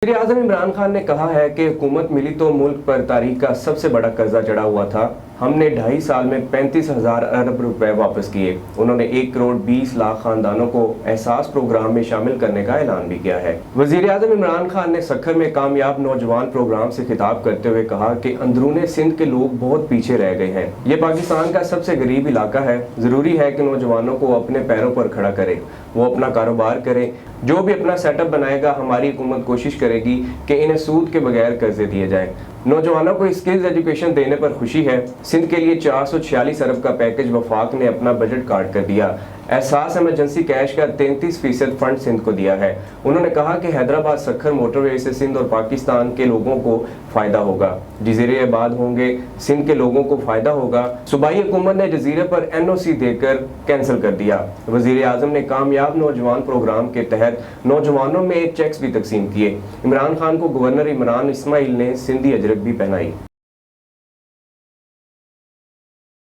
वज़ीर-ए-आज़म इमरान खान ने कहा है कि हुकूमत मिली तो मुल्क पर तारीख का सबसे बड़ा कर्जा चढ़ा हुआ था। हमने 2.5 साल में 35,000 अरब रुपए वापस किए। उन्होंने 1 करोड़ 20 लाख खानदानों को एहसास प्रोग्राम में शामिल करने का ऐलान भी किया है। वज़ीर-ए-आज़म इमरान खान ने सखर में कामयाब नौजवान प्रोग्राम से खिताब करते हुए कहा कि अंदरूने सिंध के लोग बहुत पीछे रह गए हैं। ये पाकिस्तान का सबसे गरीब इलाका है। ज़रूरी है कि नौजवानों को अपने पैरों पर खड़ा करें, वो अपना कारोबार करें। जो भी अपना सेटअप बनाएगा, हमारी हुकूमत कोशिश करेगी कि इन्हें सूद के बगैर कर्जे दिए जाएं। नौजवानों को स्किल्स एजुकेशन देने पर खुशी है। सिंध के लिए 446 अरब का पैकेज वफाक ने अपना बजट काट कर दिया। एहसास इमरजेंसी कैश का 33% फंड सिंध को दिया है। उन्होंने कहा कि हैदराबाद सखर मोटरवे से सिंध और पाकिस्तान के लोगों को फायदा होगा। जजीरे आबाद होंगे, सिंध के लोगों को फायदा होगा। सूबाई हुकूमत ने जजीरे पर NOC देकर कैंसिल कर दिया। वज़ीर-ए-आज़म ने कामयाब नौजवान प्रोग्राम के तहत नौजवानों में चेक्स भी तकसीम किए। इमरान खान को गवर्नर इमरान इस्माइल ने सिंधी अजरक भी पहनाई।